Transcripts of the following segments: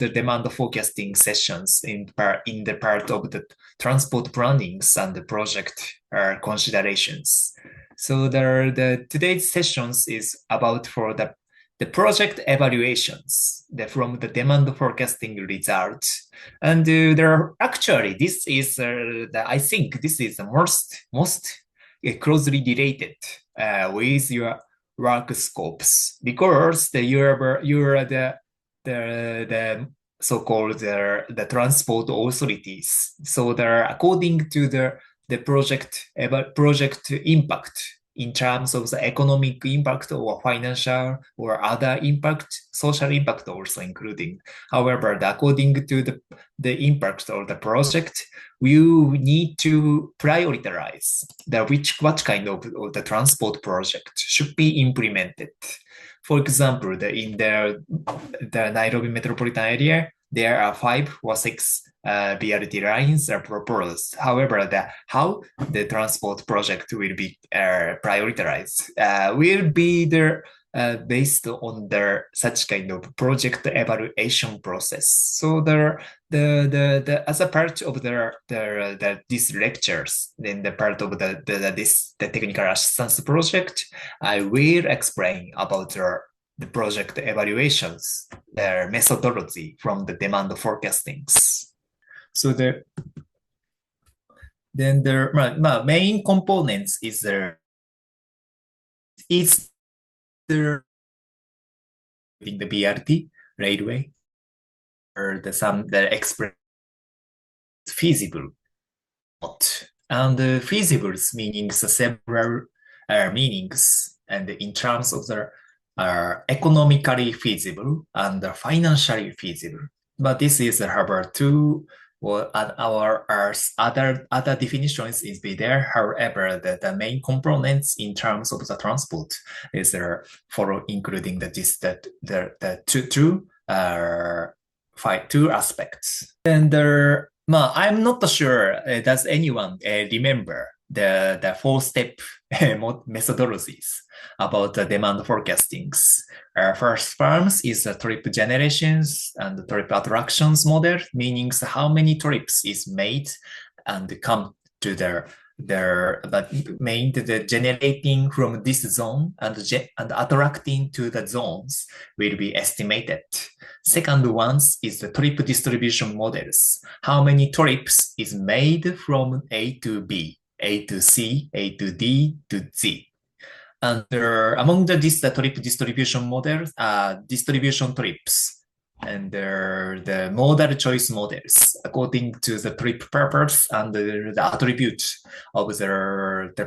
the demand forecasting sessions in the part of the transport plannings and the project considerations. So today's sessions is about for the project evaluations from the demand forecasting results. And there are actually, this is, I think this is the most closely related with your work scopes, because you're the so-called the transport authorities. So they're according to the project impact in terms of the economic impact or financial or other impact, social impact also including. However, according to the impact of the project, you need to prioritize what kind of the transport project should be implemented. For example, in the Nairobi metropolitan area, there are 5 or 6 BRT lines are proposed. However, how the transport project will be prioritized will be based on such kind of project evaluation process. So as a part of these lectures, then the part of the technical assistance project, I will explain about the project evaluations, their methodology from the demand forecastings. So the main components is the BRT railway or the express feasible, and the feasibles meaning several meanings, and in terms of the economically feasible and financially feasible. But this is Harvard 2. Well, our other definitions is be there. However, the main components in terms of the transport is there for including the two aspects. And I'm not sure. Does anyone remember the 4-step methodologies about the demand forecastings? First forms is the trip generations and the trip attractions model, meaning how many trips is made and come to the generating from this zone and attracting to the zones will be estimated. Second ones is the trip distribution models. How many trips is made from A to B, A to C, A to D to Z. And among the trip distribution models, distribution trips, and the modal choice models according to the trip purpose and the attribute of the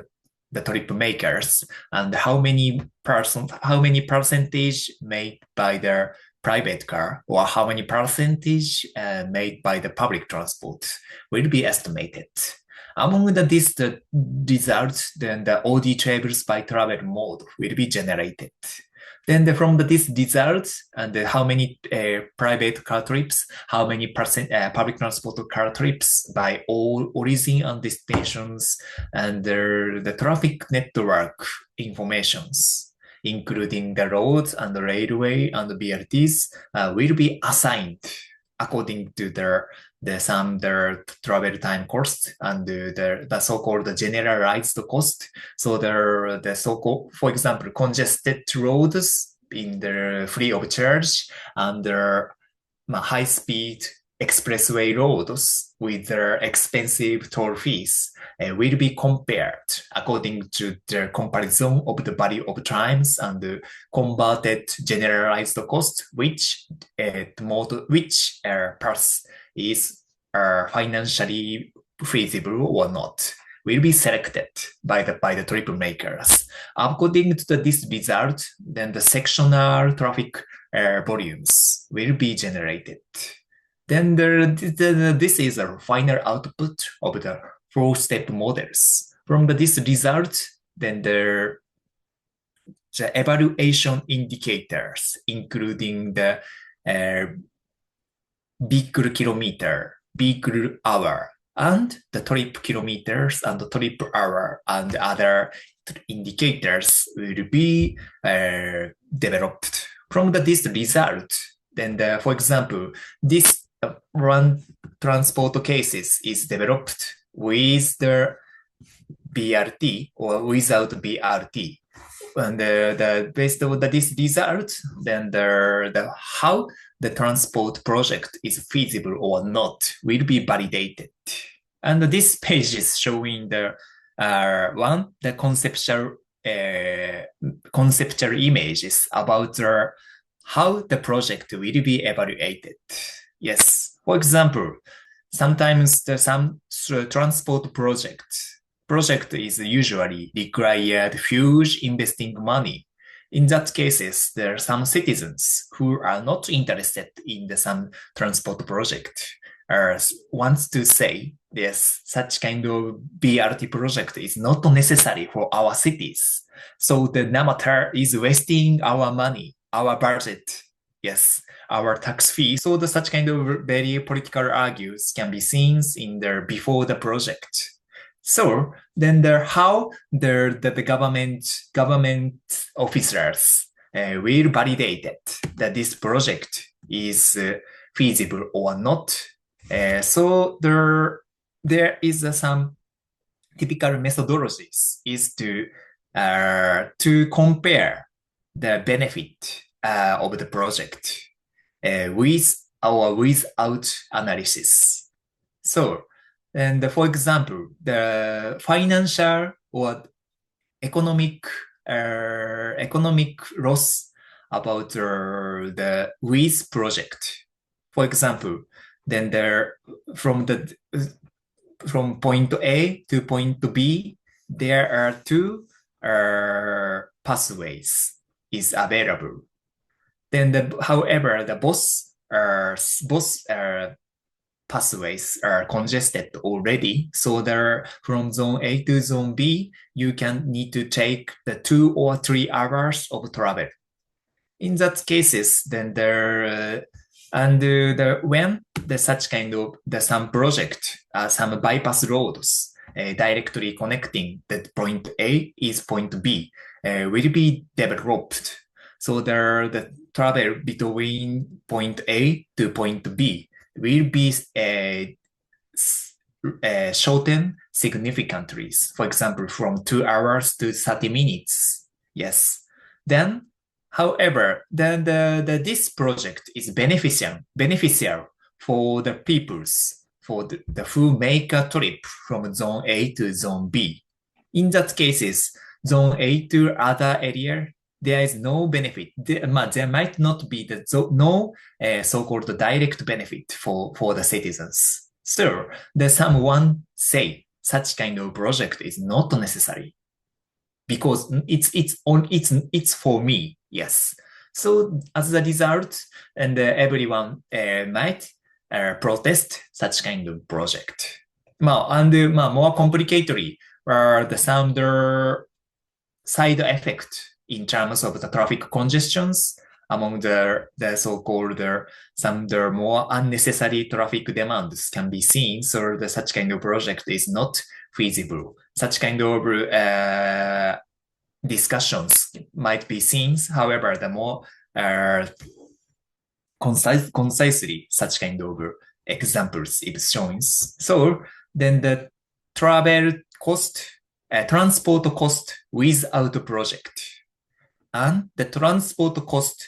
trip makers, and how many percentage made by their private car or how many percentage made by the public transport will be estimated. Among the results, then the OD travels by travel mode will be generated. Then from these results and how many private car trips, how many public transport car trips by all origin and destinations, and the traffic network informations, including the roads and the railway and the BRTs, will be assigned according to their travel time cost and the so-called generalized cost. So the so-called, for example, congested roads in the free of charge, and the high-speed expressway roads with their expensive toll fees will be compared according to the comparison of the value of times and the converted generalized cost, which path is financially feasible or not, will be selected by the trip makers. According to this result, then the sectional traffic volumes will be generated. Then this is a final output of the 4-step models. From this result, then the evaluation indicators, including the vehicle kilometer, vehicle hour, and the trip kilometers and the trip hour and other indicators will be developed. From this result, Then, for example, this one transport cases is developed with the BRT or without BRT. And based on this result, then the how the transport project is feasible or not will be validated. And this page is showing the the conceptual images about how the project will be evaluated. Yes, for example, sometimes some transport project is usually required huge investing money. In that cases, there are some citizens who are not interested in some transport project wants to say, yes, such kind of BRT project is not necessary for our cities. So the matter is wasting our money, our budget, yes, our tax fee. So such kind of very political argues can be seen in there before the project. So then how the government officers will validate it, that this project is feasible or not. So there is some typical methodologies is to compare the benefit of the project with or without analysis. So, and for example, the financial or economic loss about the with project. For example, then from point A to point B, there are two pathways is available. Then however, the both pathways are congested already. So from zone A to zone B, you can need to take the 2 or 3 hours of travel. In that cases, then when such kind of some project, some bypass roads directly connecting that point A is point B will be developed. So the travel between point A to point B will be shortened significantly. For example, from 2 hours to 30 minutes. Yes. Then, however, then this project is beneficial for the peoples, for the who make a trip from zone A to zone B. In that cases, zone A to other area, there is no benefit. There might not be no so-called direct benefit for the citizens. So, someone say such kind of project is not necessary because it's for me. Yes. So as a result, and everyone might protest such kind of project. More complicatedly, some side effect in terms of the traffic congestions among the so-called some more unnecessary traffic demands can be seen. So such kind of project is not feasible. Such kind of discussions might be seen. However, the more concisely such kind of examples is shown. So then the travel cost, transport cost without project, and the transport cost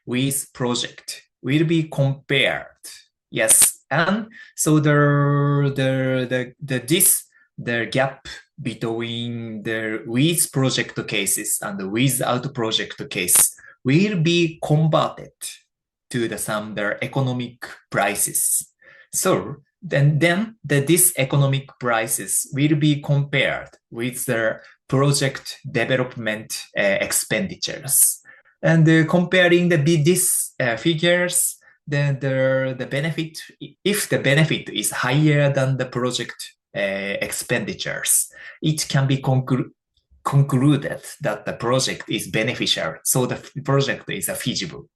with project will be compared. Yes, and so the gap between the with project cases and the without project case will be converted to the economic prices. So then this economic prices will be compared with the project development expenditures. And comparing these figures, then the benefit, if the benefit is higher than the project expenditures, it can be concluded that the project is beneficial. So the project is feasible.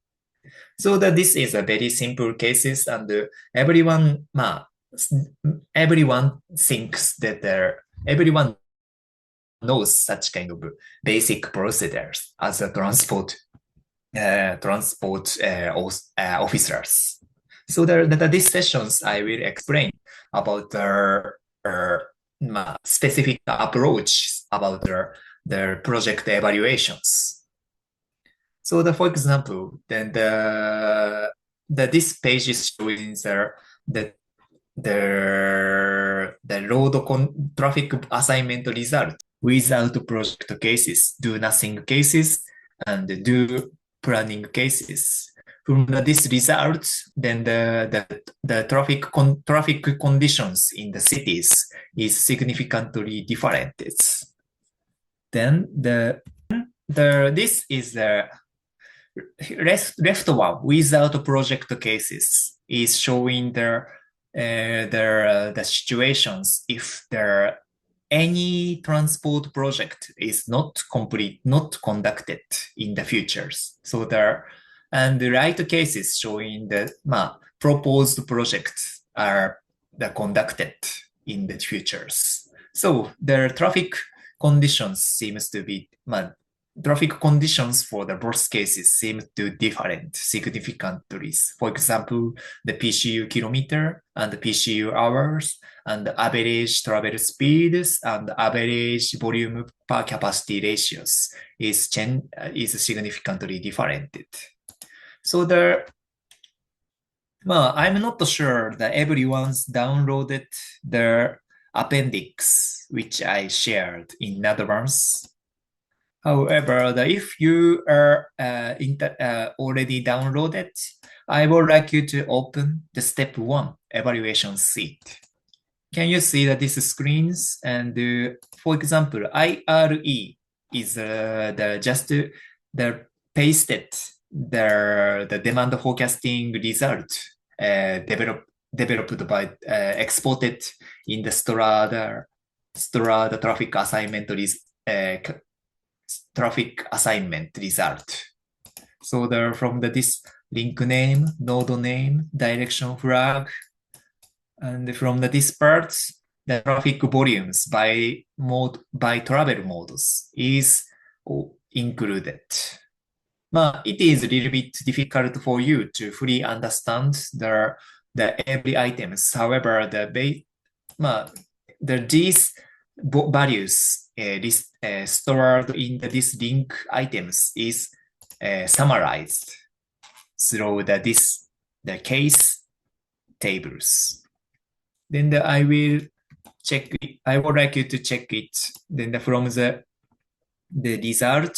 So this is a very simple cases, and everyone thinks that everyone knows such kind of basic procedures as a transport transport officers. So these sessions I will explain about uh, specific approach about the project evaluations. So for example, then this page is showing the the traffic assignment result without project cases, do nothing cases, and do planning cases. From this result, then the traffic conditions in the cities is significantly different. Then this is the left one without project cases is showing the situations if there any transport project is not complete, not conducted in the futures. So and the right cases showing the proposed projects are conducted in the futures. So the traffic conditions seems to be traffic conditions for the both cases seem to different significantly. For example, the PCU kilometer and the PCU hours and the average travel speeds and average volume per capacity ratios is significantly different. So I'm not sure that everyone's downloaded the appendix, which I shared in advance. However, if you are already downloaded, I would like you to open the step 1 evaluation sheet. Can you see that these screens? And for example, IRE is the pasted the demand forecasting result developed by exported in the Strada traffic assignment result. So from this link name, node name, direction flag, and from this part, the traffic volumes by travel modes is included. It is a little bit difficult for you to fully understand the every items. However, these values stored in this link items is summarized through the case tables. Then I will check it. I would like you to check it. Then from the result,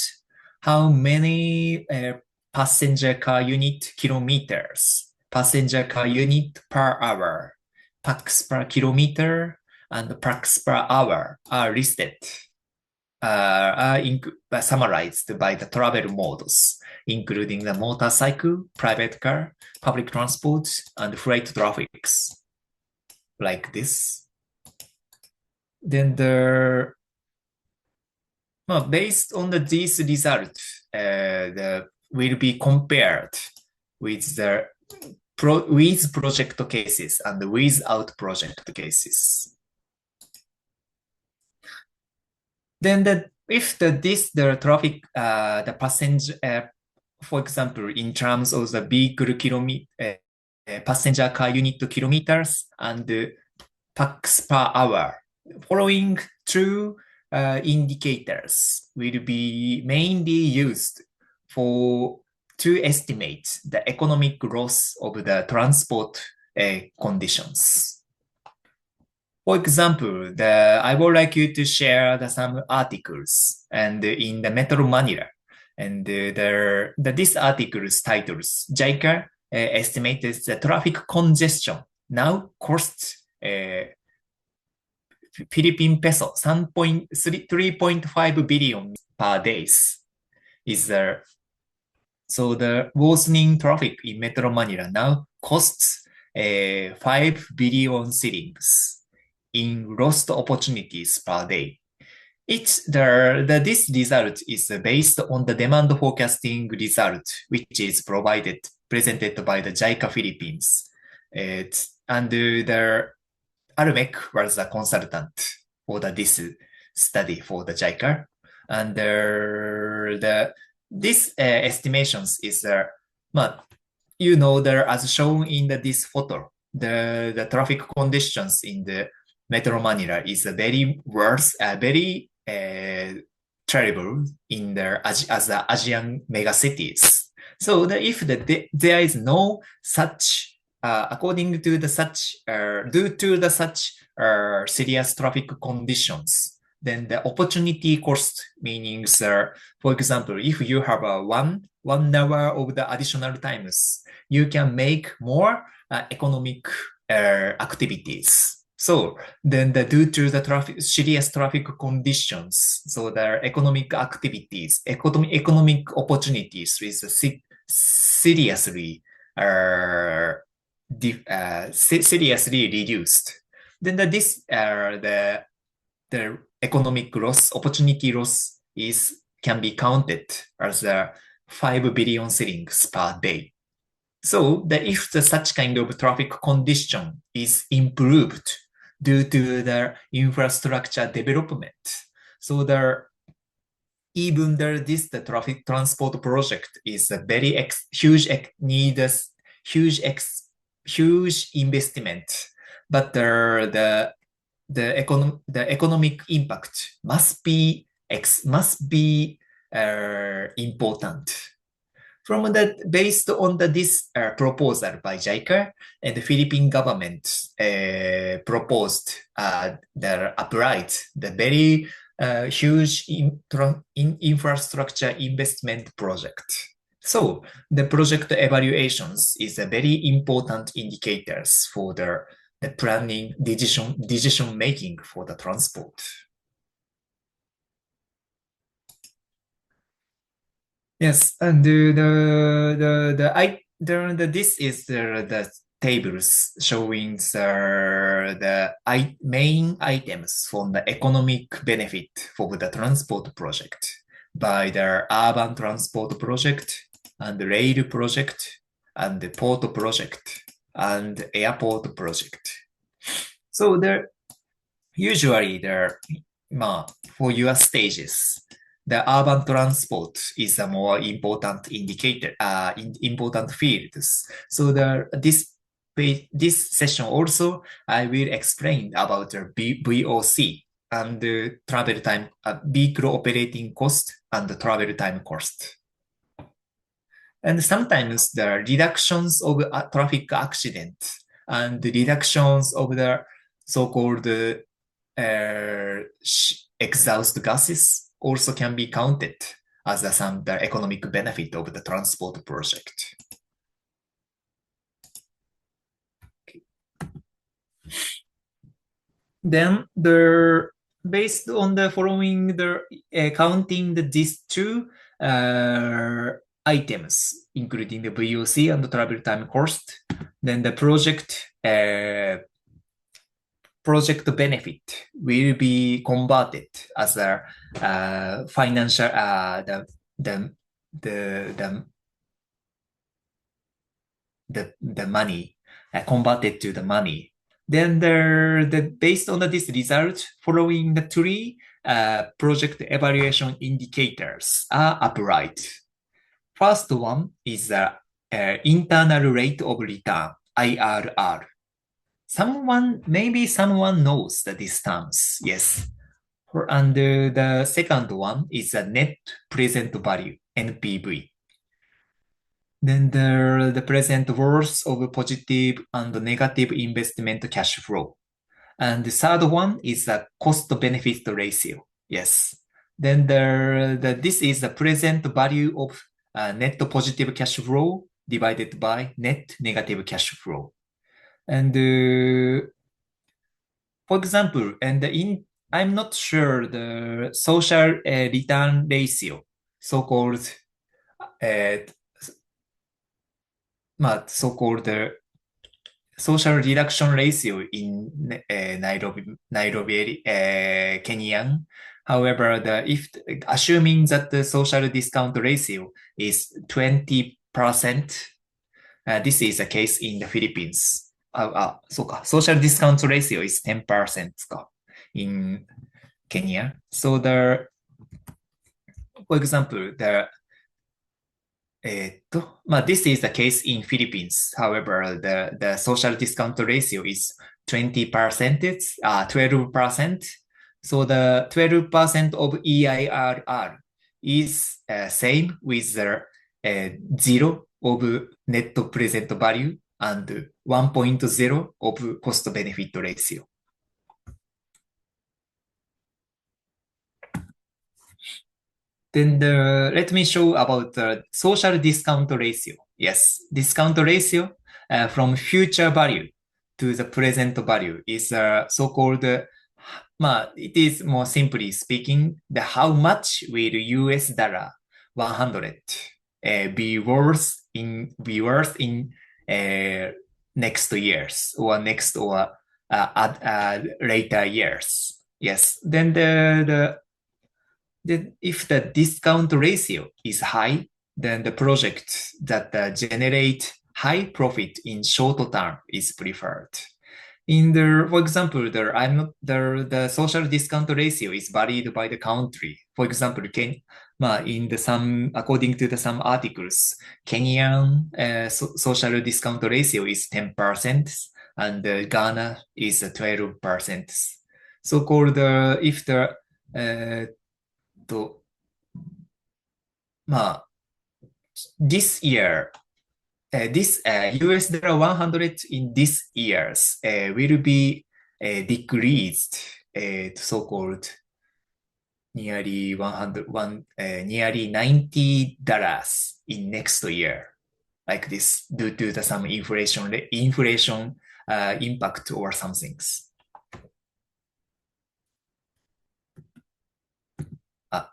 how many passenger car unit kilometers, passenger car unit per hour, pax per kilometer, and pax per hour are listed, are summarized by the travel modes, including the motorcycle, private car, public transport, and freight traffics, like this. Then based on these results, will be compared with with project cases and without project cases. Then if the traffic, the passenger, for example, in terms of the vehicle kilometer, passenger car unit kilometers and pax per hour, following two indicators will be mainly used to estimate the economic growth of the transport conditions. For example, I would like you to share some articles and in the Metro Manila. And this article's titles, JICA estimated the traffic congestion now costs Philippine peso 3.5 billion per days. So the worsening traffic in Metro Manila now costs 5 billion shillings in lost opportunities per day. This result is based on the demand forecasting result, which is presented by the JICA Philippines. And the Almec was the consultant for this study for the JICA. And this estimations is there as shown in this photo, the traffic conditions in the Metro Manila is very worse, very terrible in as the Asian megacities. So there is no such, according to the such, due to the such serious traffic conditions, then the opportunity cost meanings, for example, if you have a one hour of the additional times, you can make more economic activities. So then due to the serious traffic conditions, so the economic activities, economic opportunities is seriously seriously reduced. Then the economic loss, opportunity loss can be counted as 5 billion shillings per day. So if such kind of traffic condition is improved due to the infrastructure development, so the traffic transport project is a very needs huge investment, but the economic impact must be important. From that, based on this proposal by JICA and the Philippine government proposed applied the very huge infrastructure investment project. So the project evaluations is a very important indicators for the planning decision making for the transport. Yes, and this is the tables showing the main items from the economic benefit for the transport project by the urban transport project and the rail project and the port project and airport project. So usually for your stages, the urban transport is a more important indicator, important fields. So this session also, I will explain about the VOC and the travel time, vehicle operating cost and the travel time cost. And sometimes the reductions of traffic accidents and the reductions of the so-called exhaust gases also can be counted as the economic benefit of the transport project. Okay. Then based on the following, counting these two items, including the VOC and the travel time cost, then the project benefit will be converted as a financial the money converted to the money. Then based on this result, following the three project evaluation indicators are applied. First one is the internal rate of return, IRR. Maybe someone knows these terms, yes. And the second one is the net present value, NPV. Then the present worth of positive and negative investment cash flow. And the third one is the cost-benefit ratio, yes. Then this is the present value of net positive cash flow divided by net negative cash flow. And for example, I'm not sure the social return ratio, so-called social reduction ratio in Nairobi, Kenyan. However, assuming that the social discount ratio is 20%, this is the case in the Philippines. Social discount ratio is 10% in Kenya. So for example, this is the case in Philippines. However, the social discount ratio is 20%, 12%. So the 12% of EIRR is same with the zero of net present value and 1.0 of cost benefit ratio. Then let me show about the social discount ratio. Yes, discount ratio from future value to the present value is so-called, it is more simply speaking, the how much will US dollar 100 be worth in next years or next or later years. Yes, then if the discount ratio is high, then the project that generate high profit in short term is preferred. For example, the social discount ratio is varied by the country. For example, according to some articles, Kenyan social discount ratio is 10%, and Ghana is 12%. So-called if the と、this year, this US dollar 100 in this years will be decreased, so-called nearly 101, nearly $90 in next year, like this, due to some inflation impact or some things.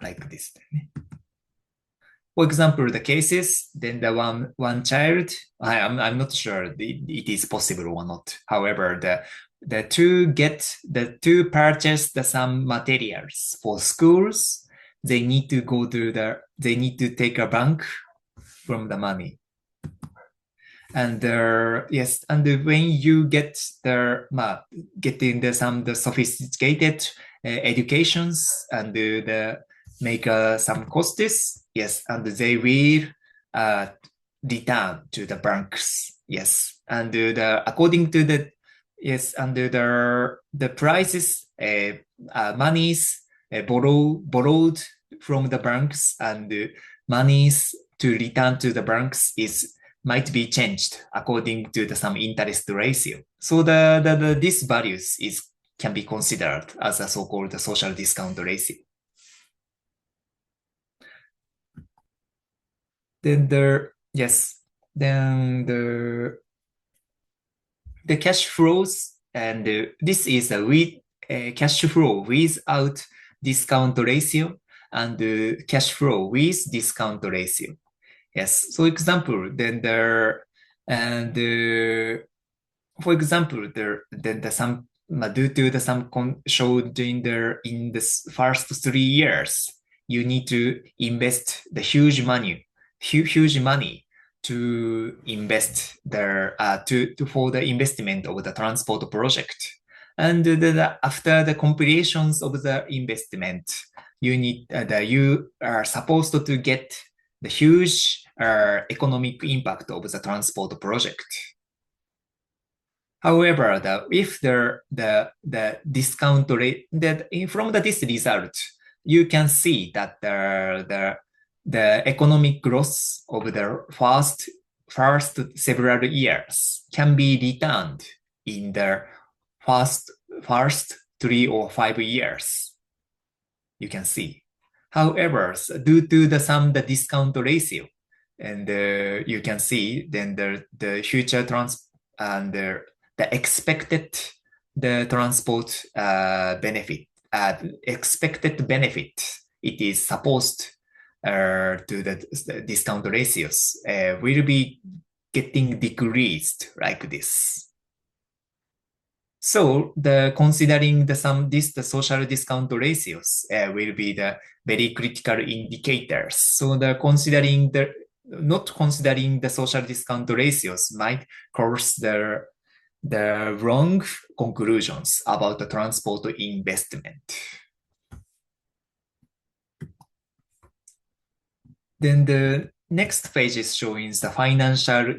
Like this. For example, the cases, then the one child, I'm not sure it is possible or not. However, the to purchase some materials for schools, they need to take a bank from the money. And yes, and when you get getting the sophisticated educations and make some costs, yes, and they will return to the banks, yes, and according to yes, and the prices, monies borrowed from the banks and monies to return to the banks might be changed according to some interest ratio. So these values can be considered as a so-called social discount ratio. Then the cash flows, and this is a cash flow without discount ratio and cash flow with discount ratio. Yes. So example, then for example, due to the some showed in the first 3 years, you need to invest the huge money to invest for the investment of the transport project. And after the completions of the investment, you are supposed to get the huge economic impact of the transport project. However, if the discount rate from this result, you can see that the economic growth of the first several years can be returned in the first 3 or 5 years. You can see. However, due to the discount ratio, and you can see then the future and the expected transport benefit, expected benefit, it is supposed to the discount ratios will be getting decreased like this. So considering the social discount ratios will be the very critical indicators. So not considering the social discount ratios might cause the wrong conclusions about the transport investment. Then Next page is showing the financial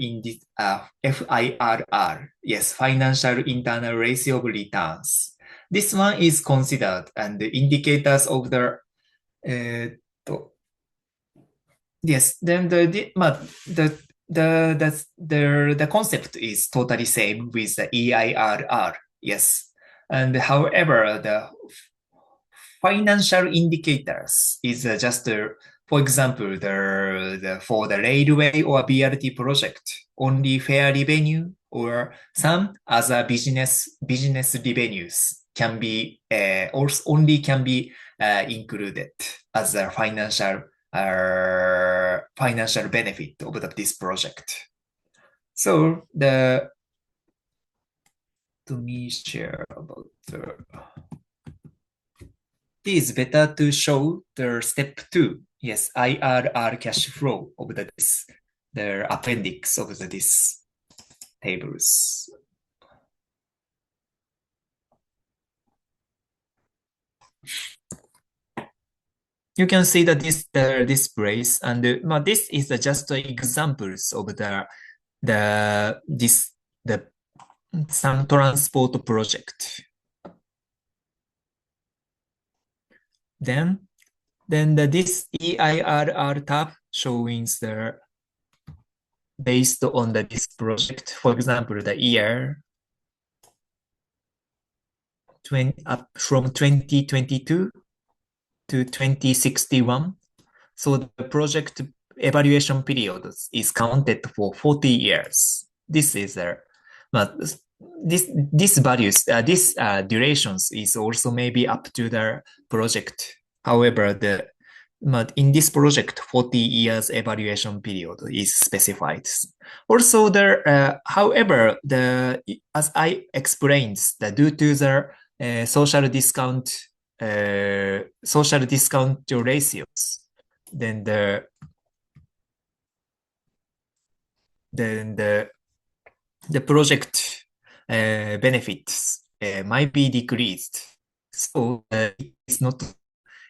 FIRR. Yes, financial internal ratio of returns. This one is considered and the indicators of the uh, yes, then the concept is totally same with the EIRR. Yes, and however, the financial indicators is just, for example, for the railway or BRT project, only fare revenue or some other business revenues can be also only can be included as a financial benefit of this project. So let me share about the. It is better to show the step 2. Yes, IRR cash flow of the appendix of this tables. You can see that the displays, and this is just examples of the some transport project. Then this EIRR tab showing based on this project. For example, the year from 2022 to 2061. So the project evaluation period is counted for 40 years. This is but this values, this durations is also maybe up to the project. However, in this project, 40 years evaluation period is specified. Also, however, as I explained, due to the social discount ratios, then the project benefits might be decreased. So it's not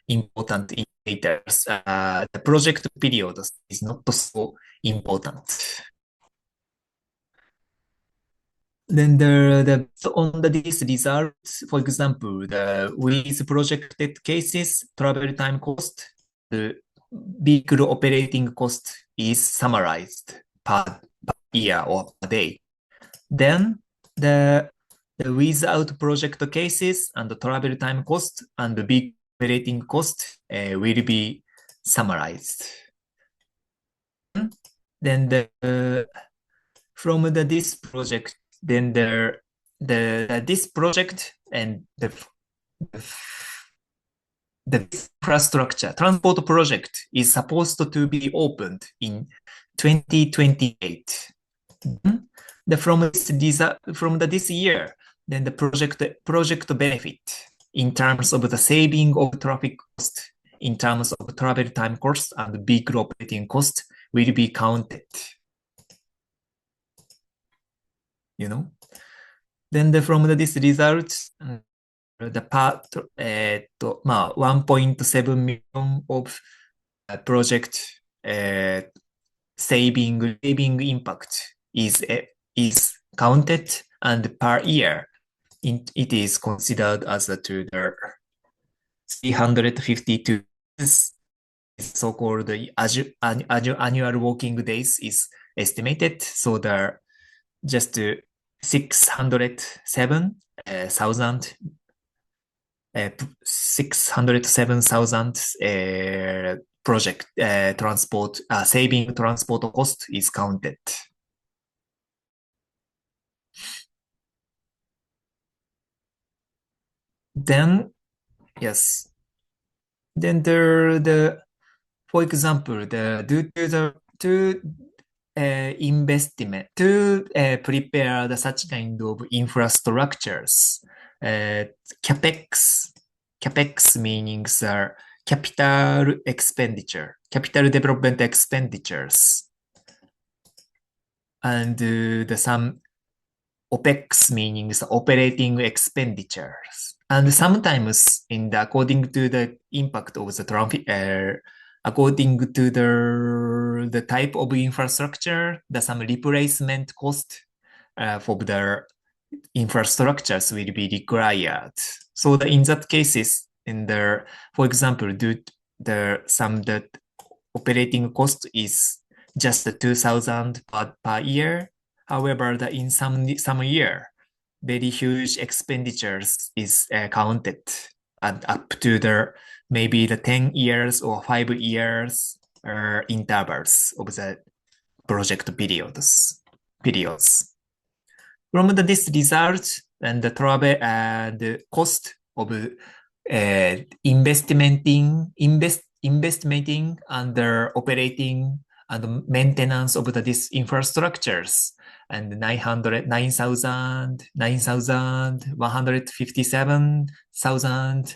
important indicators. The project period is not so important. Then on this result, for example, with projected cases, travel time cost, the vehicle operating cost is summarized per year or per day. Then the without project cases and the travel time cost and the big operating cost will be summarized. Then from this project, then this project and the infrastructure transport project is supposed to be opened in 2028. From this year, then the project benefit in terms of the saving of traffic cost, in terms of travel time cost and vehicle operating cost will be counted. Then from this result, the part 1.7 million of project saving impact is counted, and per year it is considered as to the 352 so-called annual working days is estimated. So there just 607,000 project transport saving transport cost is counted. Then yes, then for example, due to investment to prepare such kind of infrastructures, capex meaning capital development expenditures, and some OPEX meaning operating expenditures. And sometimes according to the impact of the according to the type of infrastructure, some replacement cost for the infrastructures will be required. So in that cases, for example, the operating cost is just 2,000 per year. However, in some year, very huge expenditures is counted up to maybe the 10 years or 5 years intervals of the project periods. From this result and the travel and the cost of investmenting and operating and maintenance of these infrastructures and 9,157,000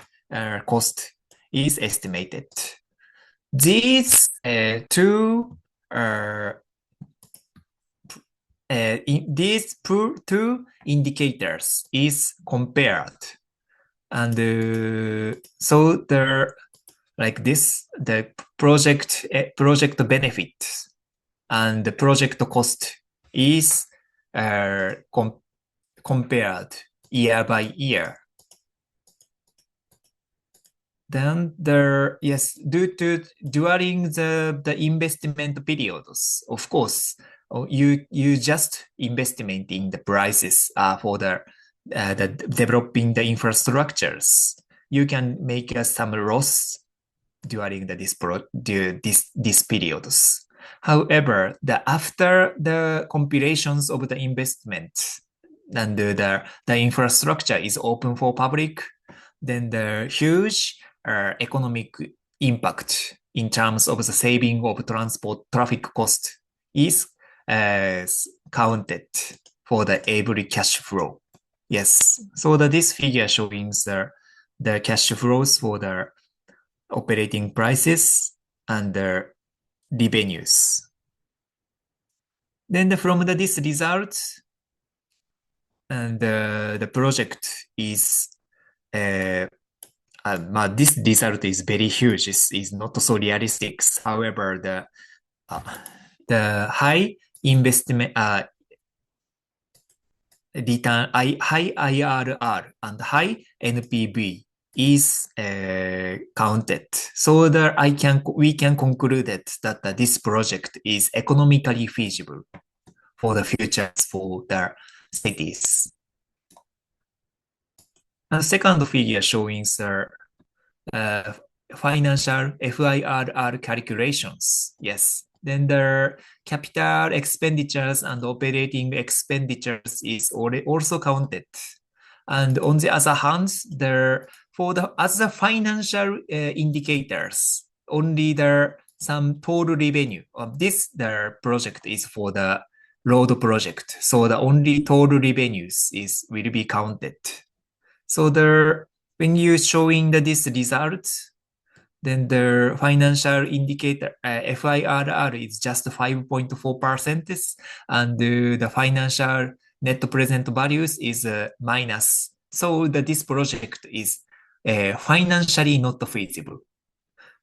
cost is estimated. These two these two indicators is compared, and so the project benefit and the project cost is compared year by year. Then during the investment periods, of course, you just investment in the prices for the developing the infrastructures. You can make some loss during this periods. However, after the compilations of the investment and the infrastructure is open for public, then the huge economic impact in terms of the saving of transport traffic cost is counted for every cash flow. Yes, so this figure showing the cash flows for the operating prices and the revenues. Then from this result, and the project is this result is very huge. Is not so realistic. However, the high investment return, high IRR and high NPV is counted. So we can conclude that this project is economically feasible for the futures for the cities. And second figure showing the financial FIRR calculations. Yes. Then the capital expenditures and operating expenditures is also counted. And on the other hand, as the financial indicators, only some total revenue of the project is for the road project. So the only total revenues will be counted. So when you showing this result, then the financial indicator FIRR is just 5.4%, and the financial net present values is minus. So this project is financially not feasible.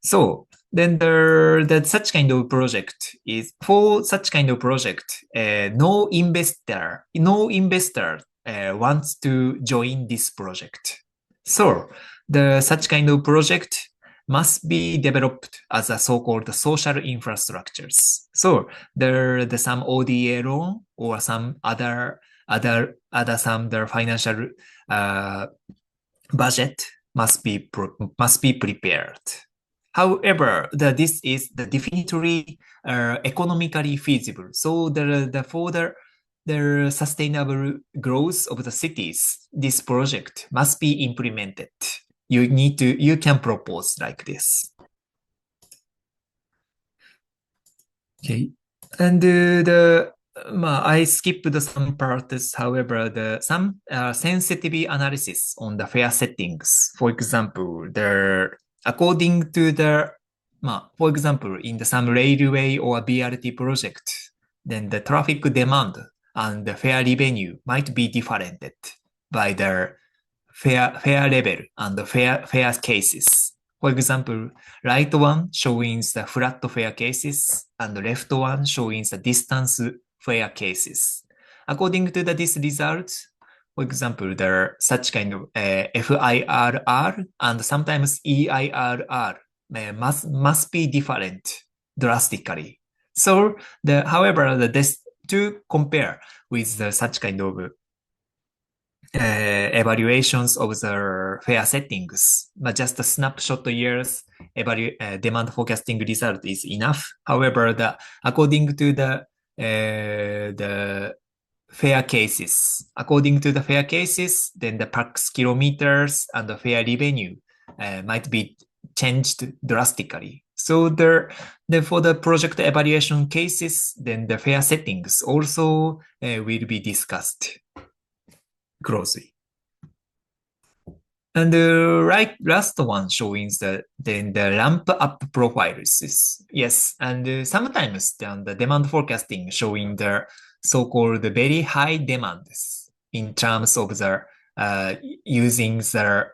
So then such kind of project is for such kind of project, no investor wants to join this project. So such kind of project must be developed as a so-called social infrastructures. So some ODA loan or some other financial budget must be prepared. However, this is definitely economically feasible. So for the sustainable growth of the cities, this project must be implemented. You can propose like this. Okay. And I skipped some parts. However, some sensitivity analysis on the fare settings. For example, according to for example, in some railway or BRT project, then the traffic demand and the fare revenue might be different by the fare level and the fare cases. For example, right one showing the flat fare cases and left one showing the distance fare cases. According to this result, for example, there are such kind of FIRR and sometimes EIRR must be different drastically. So, however, this to compare with such kind of evaluations of the fair settings, but just a snapshot years demand forecasting result is enough. However, according to the fair cases, then the pax kilometers and the fair revenue might be changed drastically. So for the project evaluation cases, then the fair settings also will be discussed closely. And the last one showing the ramp up profiles is yes, and sometimes the demand forecasting showing the so-called very high demands in terms of the using the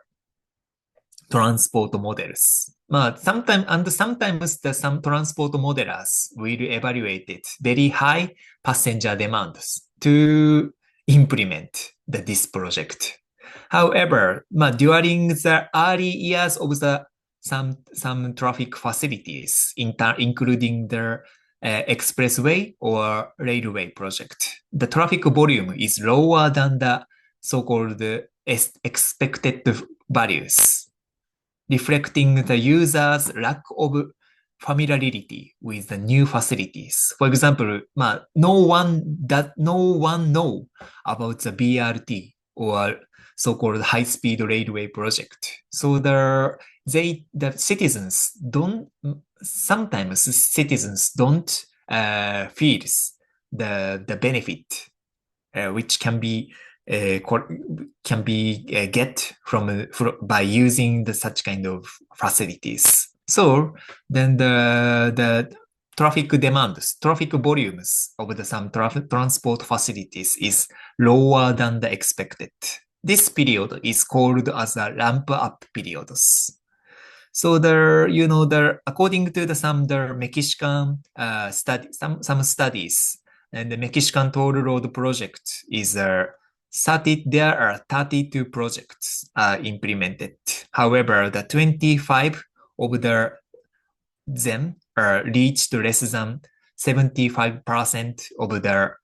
transport models. Sometimes some transport modelers will evaluate it very high passenger demands to implement this project. However, during the early years of some traffic facilities, including the expressway or railway project, the traffic volume is lower than the so-called expected values, reflecting the user's lack of familiarity with the new facilities. For example, no one know about the BRT or so-called high-speed railway project. So sometimes citizens don't feel the benefit which can be get from by using such kind of facilities. So then the traffic volumes of some transport facilities is lower than the expected. This period is called as a ramp up periods. So according to some Mexican some studies, and the Mexican toll road project is there are 32 projects implemented. However, the 25 of them reached less than 75% of their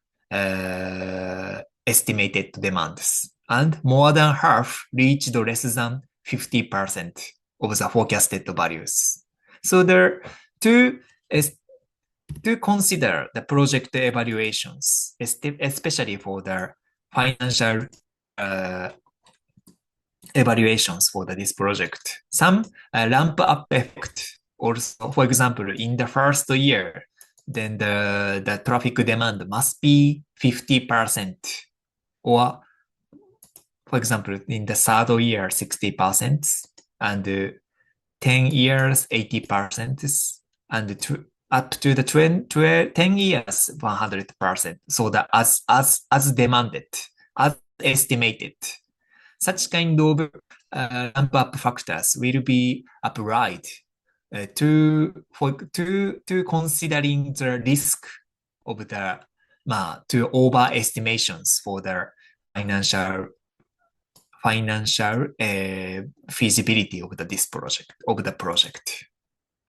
estimated demands, and more than half reached less than 50% of the forecasted values. So to consider the project evaluations, especially for the financial evaluations for this project. Some ramp up effect also, for example, in the first year, then the traffic demand must be 50%, or for example, in the third year, 60%, and 10 years, 80%, and up to the 10 years, 100%. So that as demanded, as estimated, such kind of ramp up factors will be applied to considering the risk of the to overestimations for the financial feasibility of this project.